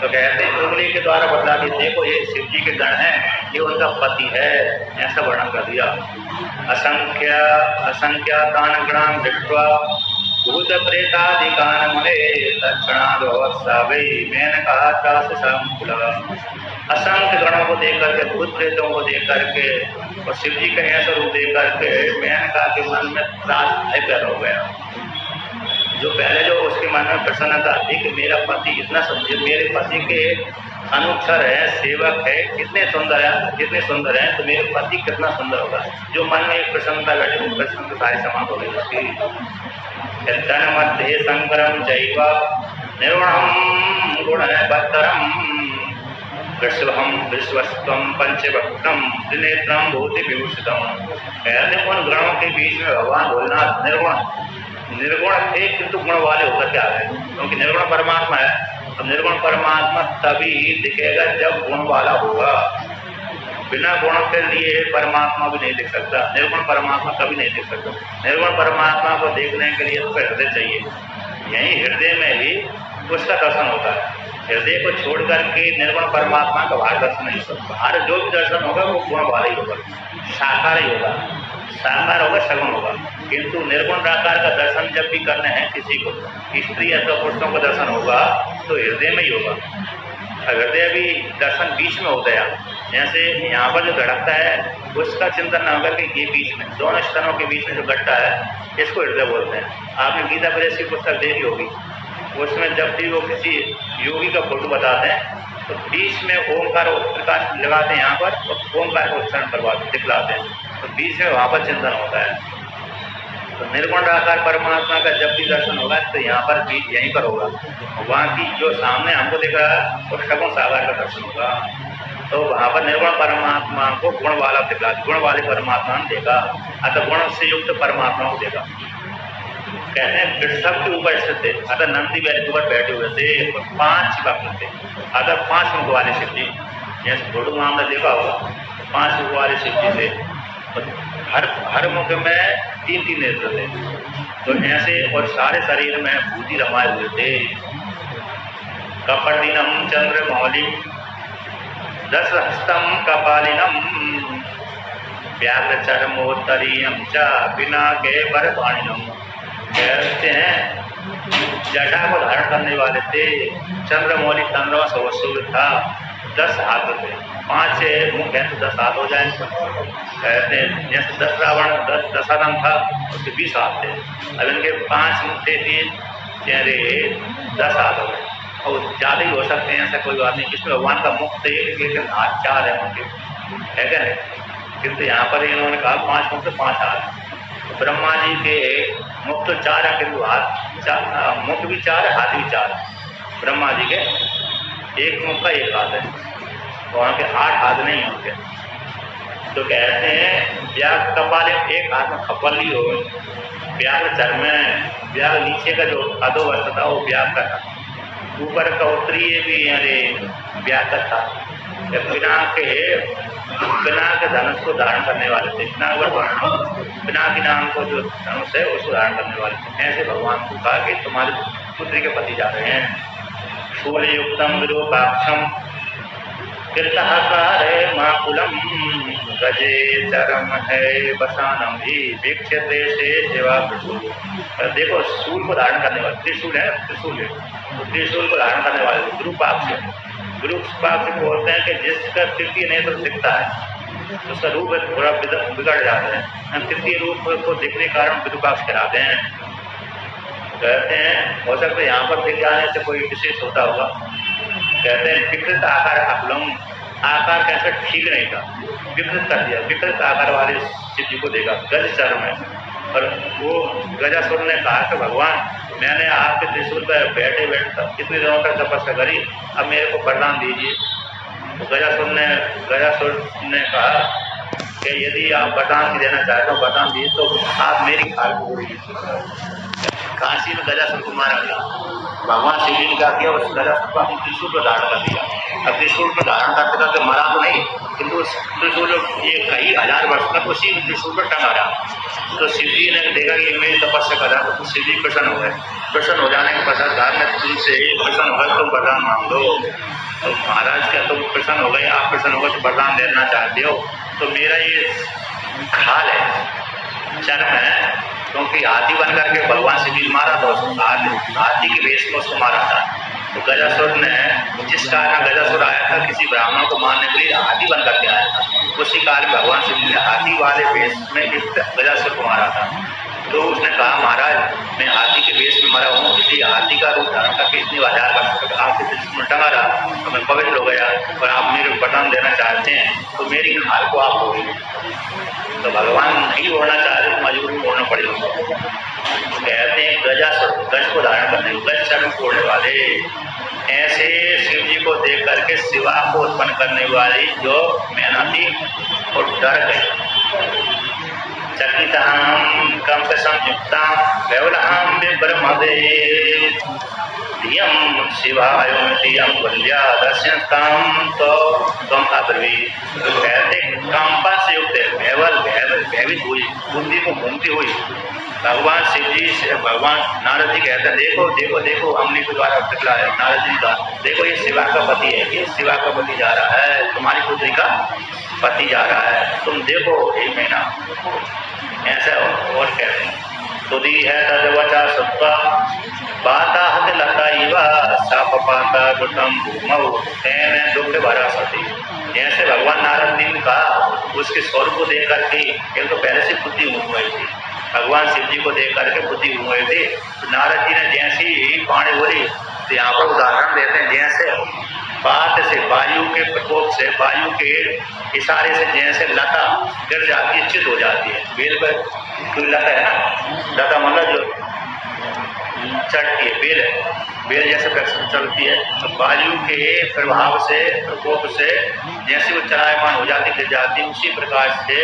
तो कहते हैं उंगली के द्वारा बता दिए, देखो ये शिव जी के गण हैं, ये उनका पति है, ऐसा वर्णन कर दिया। असंख्यातान गणान दृष्ट्वा भूत प्रेतादिकान मुने तत्क्षणाद भवत्सावै मेनका संकुल। असंख्य गणों को देख करके, भूत प्रेतों को देख करके और शिव जी का ऐसा रूप देख करके मेनका के मन में त्रास भय पैदा हो गया। जो पहले जो उसके मन में प्रसन्नता थी कि मेरा पति इतना समझे, मेरे पति के अनुचर है, सेवक है, कितने सुंदर है तो मेरे पति कितना सुंदर होगा, जो मन में एक प्रसन्नता बैठी वो प्रसन्नता सारी समाप्त हो गई उसकी। तन मध्य संकरम जैव निर्गुणम गुणबत्तरम विश्वहम विश्वस्त्वम पंचभक्तम त्रिनेत्रम भूति विभूषितम। कहते उन गणों के बीच में भगवान भोलेनाथ निर्गुण थे किंतु गुण वाले होकर के आ गए, क्योंकि निर्गुण परमात्मा है। अब निर्गुण परमात्मा तभी दिखेगा जब गुण वाला होगा। बिना गुण के लिए परमात्मा भी नहीं देख सकता, निर्गुण परमात्मा कभी नहीं देख सकता। निर्गुण परमात्मा को देखने के लिए तो हृदय चाहिए, यही हृदय में भी उसका दर्शन होता है। हृदय को छोड़ करके निर्गुण परमात्मा का बाहर दर्शन नहीं होता। बाहर जो भी दर्शन होगा वो गुण वाला ही होगा, साकार ही होगा, साकार होगा, सगुण होगा। किंतु निर्गुण निराकार का दर्शन जब भी करने हैं किसी को, स्त्री अथवा पुरुषों का दर्शन होगा तो हृदय में ही होगा। हृदय भी दर्शन बीच में होता है, जैसे यहाँ पर जो धड़कता है उसका चिंतन न होगा कि ये बीच में दोनों स्तनों के बीच में जो घटता है इसको हृदय बोलते हैं। आपने गीता प्रेस की पुस्तक देखी होगी, उसमें जब भी वो किसी योगी का फोटो बताते हैं तो बीच में ओंकार प्रकाश लगाते हैं यहाँ पर, और ओंकार को उच्चारण करवाते दिखलाते हैं, तो बीच में वहाँ पर चिंतन होता है। तो निर्गुण निराकार परमात्मा का जब भी दर्शन होगा तो यहाँ पर बीच यहीं पर होगा। वहाँ की जो सामने हमको दिख रहा है वो सगुण साकार का दर्शन होगा। तो वहाँ पर निर्गुण परमात्मा को गुण वाला दिखला, गुण वाले परमात्मा ने देखा, अतः गुण से युक्त परमात्मा को देखा। कहते हैं वृषभ के ऊपर स्थित थे, अतः नंदी बैल के ऊपर बैठे हुए थे, 5 भक्त थे, अतः 5 मुख वाले शिव जी, जैसे फोटो में हमने देखा होगा 5 मुख वाले शिव जी थे। हर मुख में 3-3 नेत्र थे, तो ऐसे, और सारे शरीर में भूति रमाए हुए थे। कपर्दिनम चंद्र मौलिम दशहस्तम कपालिनम व्याघ्र चरमोत्तरीयम च बिना के बरपाणिनम। कहते हैं जटा को धारण करने वाले थे, चंद्रमौली 15वां सूर्य था, 10 हाथ थे, 5 मुख है तो 10 हाथ हो जाए। कहते हैं जैसे 10 रावण 10 आदम था उसके 20 हाथ थे, अब इनके 5 मुख थे, 3 चेहरे, 10 हाथ हो गए, और ज़्यादा ही हो सकते हैं, ऐसा कोई बात नहीं। विष्णु भगवान का मुख तो एक, लेकिन हाथ 4 है उनके, है क्या नहीं? किंतु यहाँ पर इन्होंने कहा 5 मुख से 5 हाथ। ब्रह्मा जी के मुख तो 4 है, किंतु हाथ मुख भी 4 है, हाथ भी 4 है। ब्रह्मा जी के एक मुख का 1 हाथ है, वहाँ के 8 हाथ नहीं है उनके। तो कहते हैं व्याघ्र कपाल, एक हाथ में खपल ही हो, व्याघ्र चर्म में, व्याघ्र नीचे का जो अधोवस्त्र था वो व्याघ्र का था, ऊपर का उत्तरीय भी अरे व्याघ्र का था। बिना के धनुष को धारण करने वाले थे, बिना के नाम को जो धनुष है उसको धारण करने वाले थे। ऐसे भगवान को कहा कि तुम्हारे पुत्री के पति जा रहे हैं। शूलयुक्तम विरूपाक्षम कृतहकारे माकुलम गजे चरम है बसानम ही वीक्षते से सेवा त्रिशूल। देखो शूल को धारण करने वाले, त्रिशूल है, त्रिशूल है, तो त्रिशूल को धारण करने वाले विरूपाक्ष। विरूपाक्ष बोलते हैं कि जिसका तृतीय नेत्र दिखता है उसका रूप थोड़ा बिगड़ जाता है, तृतीय रूप को देखने के कारण विरूपाक्ष कराते हैं। कहते हैं हो सकता है यहाँ पर दिख जाने से कोई विशेष होता होगा। कहते हैं विकृत आकार अकुलम, आकार कैसे ठीक नहीं था, विकृत कर दिया, विकृत आकार वाले शिव जी को देखा, गज चर्म है। और वो गजासुर ने कहा कि भगवान मैंने आपके त्रिशूल पर बैठे बैठे कितने दिनों तक तपस्या करी, अब मेरे को वरदान दीजिए। तो गजासुर ने कहा कि यदि आप वरदान देना चाहते हो, वरदान दिए तो आप मेरी खाल को उड़िए। काशी में गजासुर को मारा गया, भगवान शिव जी ने क्या किया, उस गजासुर को अपने त्रिशूल पर धारण कर दिया। अब त्रिशूल पर धारण करते करते मरा तो नहीं, किंतु उस त्रिशूल ये कई हजार वर्ष तक उसी त्रिशूल पर टंगा रहा। तो शिव जी ने देखा कि मेरी तपस्या कर रहा, तो शिव जी प्रसन्न हो गए। प्रसन्न हो जाने के पश्चात कहा मैं तुमसे प्रसन्न हो गए, तुम वरदान मांग लो। तो महाराज क्या तुम प्रसन्न हो गए, आप प्रसन्न हो गए तो वरदान देना चाहते हो, तो मेरा ये खाल है, चर्म है, क्योंकि हाथी बन करके भगवान शिव जी मारा तो हाथी के वेश में उसको मारा था। तो गजासुर ने, जिस कारण गजासुर आया था किसी ब्राह्मण को मारने के लिए, हाथी बन करके आया था, उसी काल में भगवान शिव जी ने हाथी वाले वेश में इस गजासुर को मारा था। तो उसने कहा महाराज मैं हाथी के वेश में मरा हूँ, इसलिए हाथी का रूप धारण करके इतनी हजार कर आपके त्रिशूल टंगा रहा, तो मैं पवित्र हो गया, और आप मेरे वरदान देना चाहते हैं तो मेरी खाल को आप ओढ़िए। तो भगवान नहीं ओढ़ना चाहते तो मजबूरी में ओढ़ना पड़ेगा। कहते हैं गजासुर, गज को धारण करने, गज चर्म को ओढ़ने वाले, ऐसे शिव जी को देख करके शिवा को उत्पन्न करने वाली जो मैना थी और डर गई, अर्पितां कंस संयुक्तां केवलां विब्रह्मवे धियं शिवायोमिति यं वन्द्या दर्शनतां तो तुम अब्रवीत। तो कहते कंपन से युक्त है, भयभीत हुई, बुद्धि को घूमती हुई भगवान शिव जी से भगवान नारद जी कहते हैं देखो देखो देखो अम्नि के द्वारा निकला है। नारद जी का देखो ये शिवा का पति है, ये शिवा का पति जा रहा है, तुम्हारी पुत्री का पति जा रहा है, तुम देखो एक महीना ऐसा। और कहते हैं तुदी है तदवचा सत्वा पाता हत लता इवा साप पाता गुटम भूमौ तेन दुख भरा सती। जैसे भगवान नारद जी ने कहा उसके स्वरूप को देख करके एक तो पहले से बुद्धि घूम गई थी, भगवान शिव जी को देख करके बुद्धि घूम गई थी। तो नारद जी ने जैसी ही वाणी बोली तो यहाँ पर उदाहरण देते हैं जैसे बात से वायु के प्रकोप से वायु के इशारे से जैसे लता गिर जाती है, चित हो जाती है। बेल पर कोई लता है ना, लता मतलब जो चढ़ती है, बेल है, बेल जैसे चलती है तो वायु के प्रभाव से प्रकोप से जैसे वो चलायमान हो जाती गिर जाती, उसी प्रकार से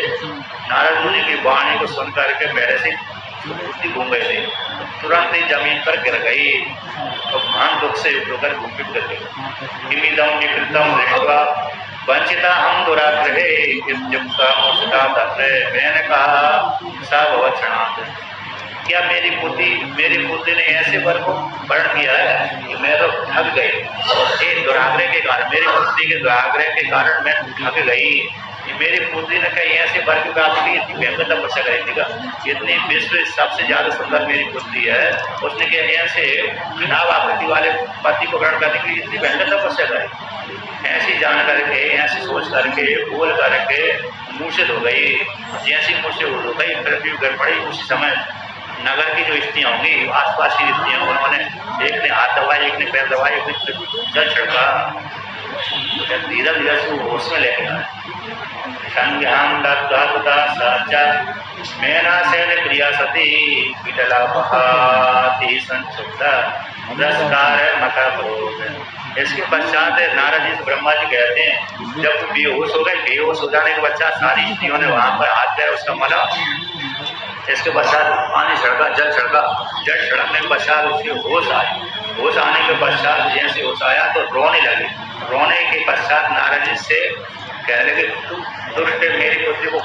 नारद मुनि की वाणी को सुन करके पहले से बुद्धि घूम गए थे, तुरंत ही जमीन पर गिर गई और महान दुख से होकर घूमित कर गई। इमिदम विकृतम दृष्ट्वा वंचिता हम दुराग्रहे मैंने कहा सब क्षणात, क्या मेरी बुद्धि ने ऐसे वर को वर्ण किया है कि मैं तो थक गई। एक दुराग्रह के कारण, मेरी बुद्धि के दुराग्रह के कारण मैं थक गई। मेरी बुद्धि ने कहीं ऐसे वर की प्राप्त की, इतनी भयंकर तपस्या करी थी का, इतनी विश्व सबसे ज्यादा सुंदर मेरी बुद्धि है, उसने क्या ऐसे खराब आकृति वाले पति को ग्रहण करने के लिए इतनी भयंकर तपस्या करी। ऐसी जान करके, ऐसी सोच करके, बोल करके मूर्छित हो गई। जैसी मूर्छित हो गई पृथ्वी गिर पड़ी। उसी समय नगर की जो स्त्रियाँ होंगी, आसपास की स्त्रियाँ, उन्होंने एक ने हाथ दबाया, एक ने पैर दबाया, एक ने जल छिड़का, धीरे धीरे से होश में लेके आए। संज्ञान दत्ता साचा मेना सेन क्रिया सती विटला बहाती संसुप्ता रसकार मता भोग। इसके पश्चात नारद जी ब्रह्मा जी कहते हैं जब बेहोश हो गए, बेहोश हो जाने के पश्चात सारी स्त्रियों ने वहां पर हाथ पैर उसका मला, इसके पश्चात पानी छिड़का, जल छिड़का, जल छिड़कने के पश्चात उसके होश आई। होश आने के पश्चात जैसे होश आया तो रोने लगे। रोने के पश्चात नारद जी से कहने लगे दुष्ट मेरी पुत्री को